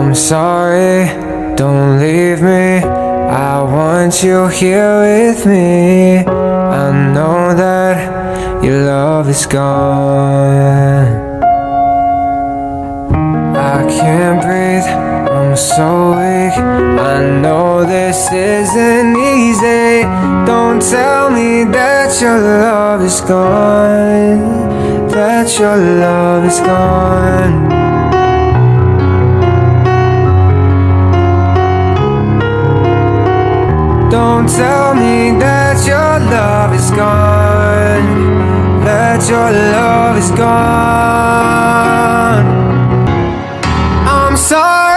I'm sorry, don't leave me. I want you here with me. I know that your love is gone. I can't breathe, I'm so weak. I know this isn't easy. Don't tell me that your love is gone, that your love is gone. Don't tell me that your love is gone, that your love is gone. I'm sorry.